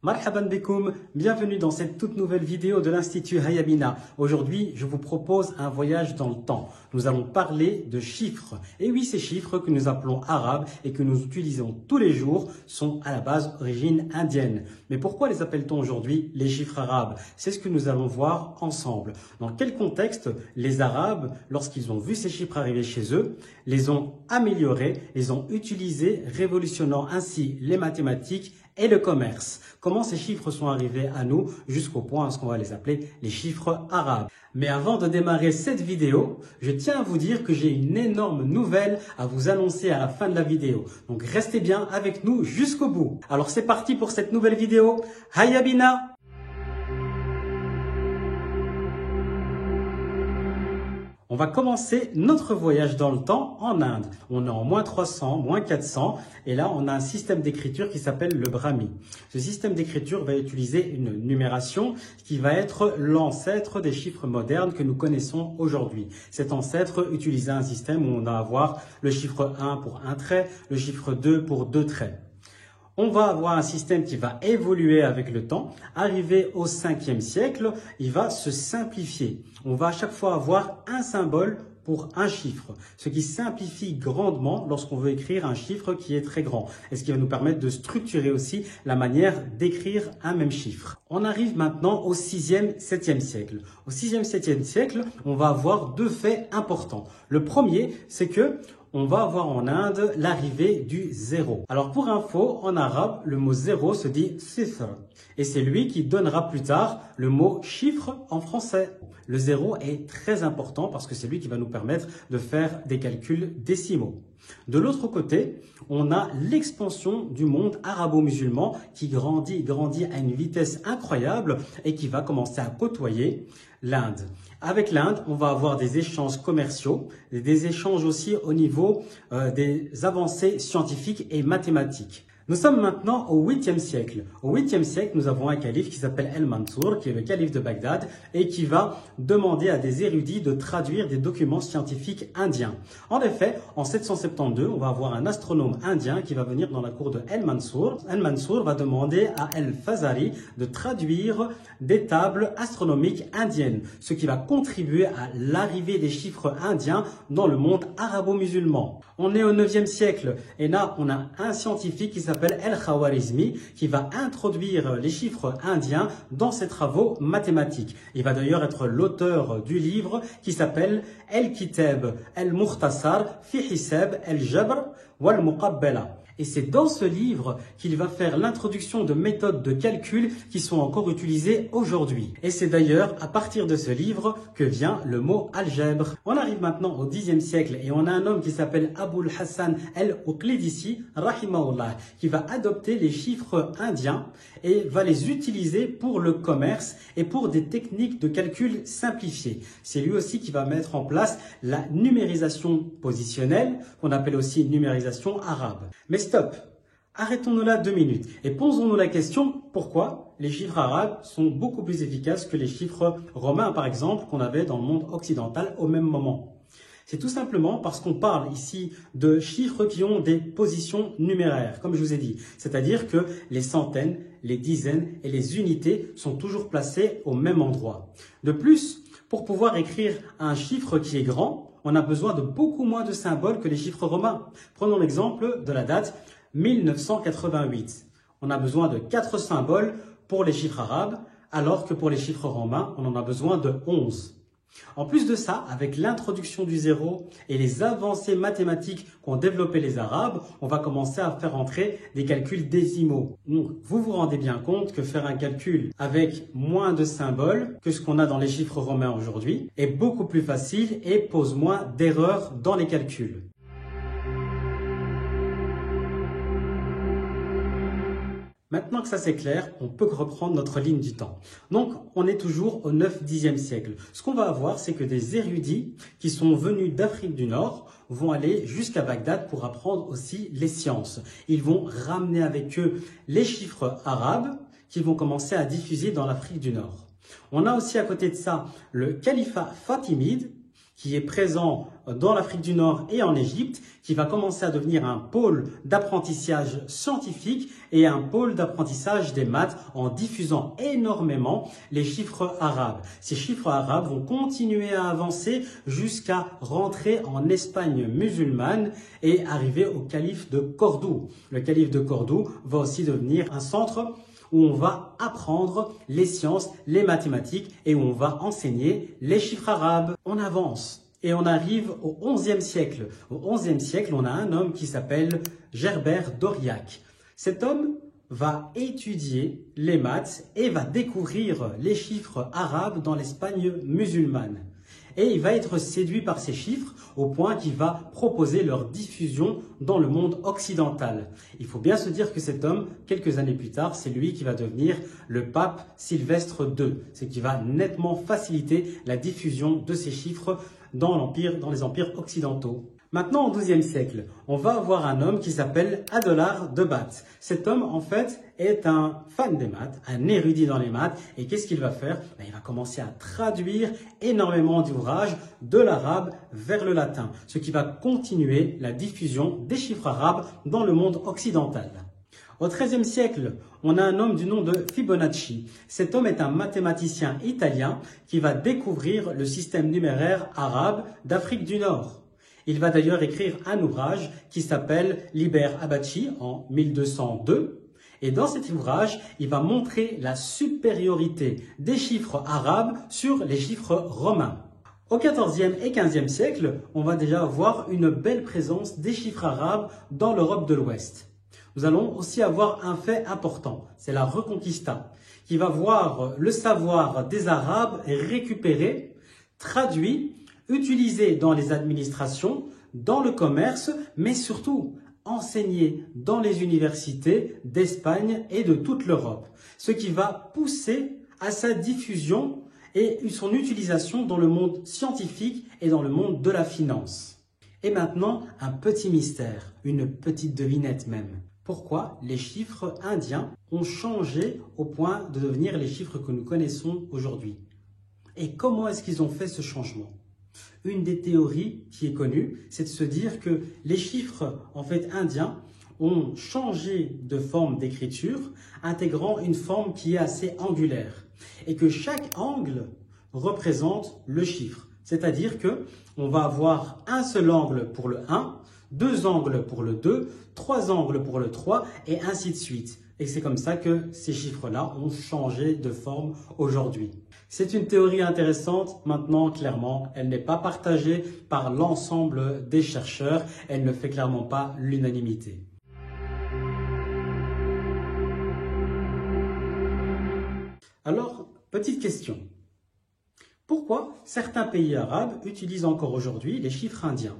Marhaban bikoum, bienvenue dans cette toute nouvelle vidéo de l'Institut Hayya Bina. Aujourd'hui, je vous propose un voyage dans le temps. Nous allons parler de chiffres. Et oui, ces chiffres que nous appelons arabes et que nous utilisons tous les jours sont à la base d'origine indienne. Mais pourquoi les appelle-t-on aujourd'hui les chiffres arabes? C'est ce que nous allons voir ensemble. Dans quel contexte les Arabes, lorsqu'ils ont vu ces chiffres arriver chez eux, les ont améliorés, les ont utilisés, révolutionnant ainsi les mathématiques et le commerce. Comment ces chiffres sont arrivés à nous jusqu'au point à ce qu'on va les appeler les chiffres arabes. Mais avant de démarrer cette vidéo, je tiens à vous dire que j'ai une énorme nouvelle à vous annoncer à la fin de la vidéo. Donc restez bien avec nous jusqu'au bout. Alors c'est parti pour cette nouvelle vidéo. Hayya Bina! On va commencer notre voyage dans le temps en Inde. On est en moins 300, moins 400 et là on a un système d'écriture qui s'appelle le Brahmi. Ce système d'écriture va utiliser une numération qui va être l'ancêtre des chiffres modernes que nous connaissons aujourd'hui. Cet ancêtre utilisait un système où on va avoir le chiffre 1 pour un trait, le chiffre 2 pour deux traits. On va avoir un système qui va évoluer avec le temps. Arrivé au 5e siècle, il va se simplifier. On va à chaque fois avoir un symbole pour un chiffre, ce qui simplifie grandement lorsqu'on veut écrire un chiffre qui est très grand et ce qui va nous permettre de structurer aussi la manière d'écrire un même chiffre. On arrive maintenant au 6e, 7e siècle. Au 6e, 7e siècle, on va avoir deux faits importants. Le premier, c'est que on va avoir en Inde l'arrivée du zéro. Alors pour info, en arabe, le mot zéro se dit sifr. Et c'est lui qui donnera plus tard le mot chiffre en français. Le zéro est très important parce que c'est lui qui va nous permettre de faire des calculs décimaux. De l'autre côté, on a l'expansion du monde arabo-musulman qui grandit à une vitesse incroyable et qui va commencer à côtoyer l'Inde. Avec l'Inde, on va avoir des échanges commerciaux, des échanges aussi au niveau des avancées scientifiques et mathématiques. Nous sommes maintenant au 8e siècle. Au 8e siècle, nous avons un calife qui s'appelle El-Mansour, qui est le calife de Bagdad, et qui va demander à des érudits de traduire des documents scientifiques indiens. En effet, en 772, on va avoir un astronome indien qui va venir dans la cour de El-Mansour. El-Mansour va demander à El-Fazari de traduire des tables astronomiques indiennes, ce qui va contribuer à l'arrivée des chiffres indiens dans le monde arabo-musulman. On est au 9e siècle, et là, on a un scientifique qui s'appelle El-Khawarizmi, qui va introduire les chiffres indiens dans ses travaux mathématiques. Il va d'ailleurs être l'auteur du livre qui s'appelle El-Kitab El-Mukhtasar fi Hisab El-Jabr wal-Muqabbala. Et c'est dans ce livre qu'il va faire l'introduction de méthodes de calcul qui sont encore utilisées aujourd'hui. Et c'est d'ailleurs à partir de ce livre que vient le mot algèbre. On arrive maintenant au 10e siècle et on a un homme qui s'appelle Abul Hassan el-Uqlidisi, rahimahullah, qui va adopter les chiffres indiens et va les utiliser pour le commerce et pour des techniques de calcul simplifiées. C'est lui aussi qui va mettre en place la numérisation positionnelle, qu'on appelle aussi numérisation arabe. Mais stop, arrêtons-nous là 2 minutes et posons-nous la question pourquoi les chiffres arabes sont beaucoup plus efficaces que les chiffres romains par exemple qu'on avait dans le monde occidental au même moment. C'est tout simplement parce qu'on parle ici de chiffres qui ont des positions numéraires, comme je vous ai dit. C'est-à-dire que les centaines, les dizaines et les unités sont toujours placées au même endroit. De plus, pour pouvoir écrire un chiffre qui est grand, on a besoin de beaucoup moins de symboles que les chiffres romains. Prenons l'exemple de la date 1988. On a besoin de 4 symboles pour les chiffres arabes, alors que pour les chiffres romains, on en a besoin de 11. En plus de ça, avec l'introduction du zéro et les avancées mathématiques qu'ont développé les Arabes, on va commencer à faire entrer des calculs décimaux. Donc, vous vous rendez bien compte que faire un calcul avec moins de symboles que ce qu'on a dans les chiffres romains aujourd'hui est beaucoup plus facile et pose moins d'erreurs dans les calculs. Maintenant que ça c'est clair, on peut reprendre notre ligne du temps. Donc, on est toujours au 9-10e siècle. Ce qu'on va avoir, c'est que des érudits qui sont venus d'Afrique du Nord vont aller jusqu'à Bagdad pour apprendre aussi les sciences. Ils vont ramener avec eux les chiffres arabes qu'ils vont commencer à diffuser dans l'Afrique du Nord. On a aussi à côté de ça le califat fatimide qui est présent dans l'Afrique du Nord et en Égypte, qui va commencer à devenir un pôle d'apprentissage scientifique et un pôle d'apprentissage des maths en diffusant énormément les chiffres arabes. Ces chiffres arabes vont continuer à avancer jusqu'à rentrer en Espagne musulmane et arriver au calife de Cordoue. Le calife de Cordoue va aussi devenir un centre où on va apprendre les sciences, les mathématiques et où on va enseigner les chiffres arabes. On avance et on arrive au XIe siècle. Au XIe siècle, on a un homme qui s'appelle Gerbert d'Aurillac. Cet homme va étudier les maths et va découvrir les chiffres arabes dans l'Espagne musulmane. Et il va être séduit par ces chiffres au point qu'il va proposer leur diffusion dans le monde occidental. Il faut bien se dire que cet homme, quelques années plus tard, c'est lui qui va devenir le pape Sylvestre II, ce qui va nettement faciliter la diffusion de ces chiffres dans les empires occidentaux. Maintenant, au XIIe siècle, on va avoir un homme qui s'appelle Adolard de Bath. Cet homme, en fait, est un fan des maths, un érudit dans les maths. Et qu'est-ce qu'il va faire? Il va commencer à traduire énormément d'ouvrages de l'arabe vers le latin, ce qui va continuer la diffusion des chiffres arabes dans le monde occidental. Au XIIIe siècle, on a un homme du nom de Fibonacci. Cet homme est un mathématicien italien qui va découvrir le système numéraire arabe d'Afrique du Nord. Il va d'ailleurs écrire un ouvrage qui s'appelle Liber Abaci en 1202. Et dans cet ouvrage, il va montrer la supériorité des chiffres arabes sur les chiffres romains. Au XIVe et XVe siècle, on va déjà avoir une belle présence des chiffres arabes dans l'Europe de l'Ouest. Nous allons aussi avoir un fait important, c'est la Reconquista, qui va voir le savoir des Arabes récupéré, traduit, utilisé dans les administrations, dans le commerce, mais surtout enseigné dans les universités d'Espagne et de toute l'Europe, ce qui va pousser à sa diffusion et son utilisation dans le monde scientifique et dans le monde de la finance. Et maintenant, un petit mystère, une petite devinette même. Pourquoi les chiffres indiens ont changé au point de devenir les chiffres que nous connaissons aujourd'hui? Et comment est-ce qu'ils ont fait ce changement? Une des théories qui est connue, c'est de se dire que les chiffres en fait indiens ont changé de forme d'écriture, intégrant une forme qui est assez angulaire, et que chaque angle représente le chiffre. C'est-à-dire que on va avoir un seul angle pour le 1, deux angles pour le 2, trois angles pour le 3, et ainsi de suite. Et c'est comme ça que ces chiffres-là ont changé de forme aujourd'hui. C'est une théorie intéressante. Maintenant, clairement, elle n'est pas partagée par l'ensemble des chercheurs. Elle ne fait clairement pas l'unanimité. Alors, petite question. Pourquoi certains pays arabes utilisent encore aujourd'hui les chiffres indiens?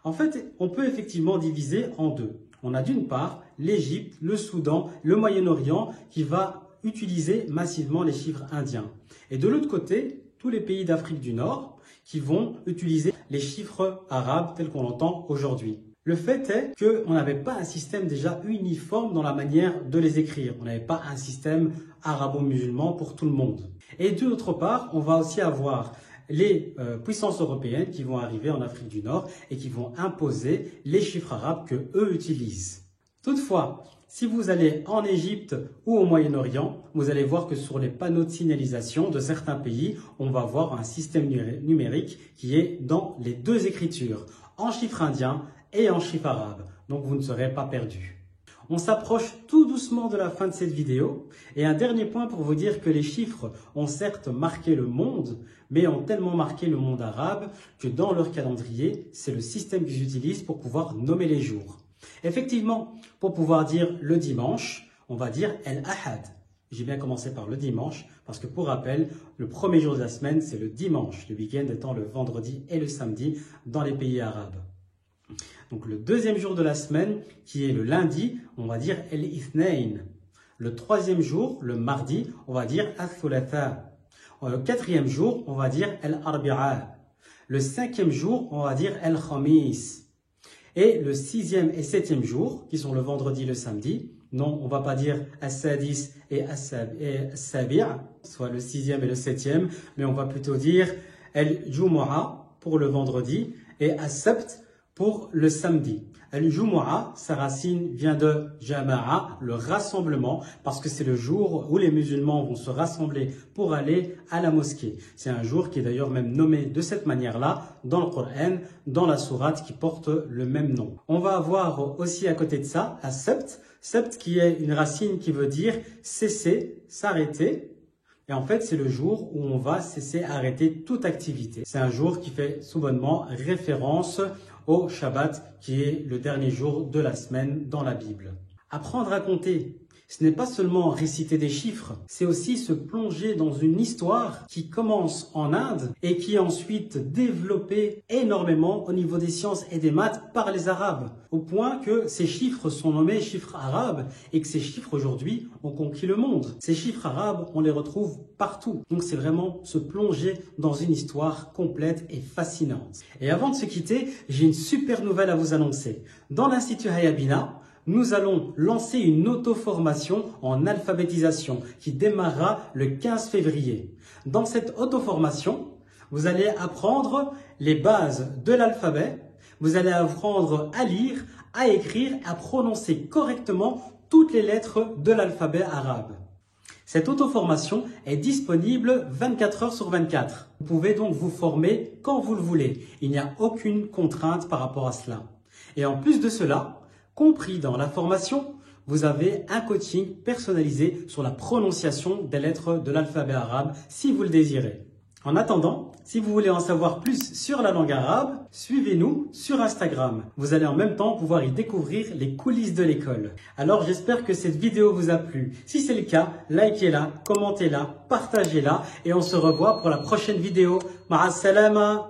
En fait, on peut effectivement diviser en deux. On a d'une part l'Égypte, le Soudan, le Moyen-Orient qui va utiliser massivement les chiffres indiens. Et de l'autre côté, tous les pays d'Afrique du Nord qui vont utiliser les chiffres arabes tels qu'on l'entend aujourd'hui. Le fait est qu'on n'avait pas un système déjà uniforme dans la manière de les écrire. On n'avait pas un système arabo-musulman pour tout le monde. Et d'autre part, on va aussi avoir les puissances européennes qui vont arriver en Afrique du Nord et qui vont imposer les chiffres arabes que eux utilisent. Toutefois, si vous allez en Égypte ou au Moyen-Orient, vous allez voir que sur les panneaux de signalisation de certains pays, on va voir un système numérique qui est dans les deux écritures, en chiffre indien et en chiffre arabe. Donc vous ne serez pas perdu. On s'approche tout doucement de la fin de cette vidéo. Et un dernier point pour vous dire que les chiffres ont certes marqué le monde, mais ont tellement marqué le monde arabe que dans leur calendrier, c'est le système qu'ils utilisent pour pouvoir nommer les jours. Effectivement, pour pouvoir dire le dimanche, on va dire El-Ahad. J'ai bien commencé par le dimanche parce que pour rappel, le premier jour de la semaine, c'est le dimanche, le week-end étant le vendredi et le samedi dans les pays arabes. Donc le deuxième jour de la semaine, qui est le lundi, on va dire El-Ithnain. Le troisième jour, le mardi, on va dire Al-Thulatha. Le quatrième jour, on va dire El-Arbi'a. Le cinquième jour, on va dire El-Khamis. Et le sixième et septième jour, qui sont le vendredi et le samedi, non, on ne va pas dire As-Sadis et As-Sabi', soit le sixième et le septième, mais on va plutôt dire El-Jumu'a pour le vendredi et as-sabt pour le samedi. Al-Jumu'ah, sa racine vient de Jama'a, le rassemblement, parce que c'est le jour où les musulmans vont se rassembler pour aller à la mosquée. C'est un jour qui est d'ailleurs même nommé de cette manière-là dans le Coran, dans la sourate qui porte le même nom. On va avoir aussi à côté de ça, as-sabt, sabt qui est une racine qui veut dire cesser, s'arrêter. Et en fait, c'est le jour où on va cesser, arrêter toute activité. C'est un jour qui fait soudainement référence au Shabbat, qui est le dernier jour de la semaine dans la Bible. Apprendre à compter, ce n'est pas seulement réciter des chiffres, c'est aussi se plonger dans une histoire qui commence en Inde et qui est ensuite développée énormément au niveau des sciences et des maths par les Arabes, au point que ces chiffres sont nommés chiffres arabes et que ces chiffres aujourd'hui ont conquis le monde. Ces chiffres arabes, on les retrouve partout. Donc c'est vraiment se plonger dans une histoire complète et fascinante. Et avant de se quitter, j'ai une super nouvelle à vous annoncer. Dans l'Institut Hayabina, nous allons lancer une auto-formation en alphabétisation qui démarrera le 15 février. Dans cette auto-formation, vous allez apprendre les bases de l'alphabet, vous allez apprendre à lire, à écrire, à prononcer correctement toutes les lettres de l'alphabet arabe. Cette auto-formation est disponible 24 heures sur 24. Vous pouvez donc vous former quand vous le voulez. Il n'y a aucune contrainte par rapport à cela. Et en plus de cela, compris dans la formation, vous avez un coaching personnalisé sur la prononciation des lettres de l'alphabet arabe si vous le désirez. En attendant, si vous voulez en savoir plus sur la langue arabe, suivez-nous sur Instagram. Vous allez en même temps pouvoir y découvrir les coulisses de l'école. Alors j'espère que cette vidéo vous a plu. Si c'est le cas, likez-la, commentez-la, partagez-la et on se revoit pour la prochaine vidéo. Ma'as salama.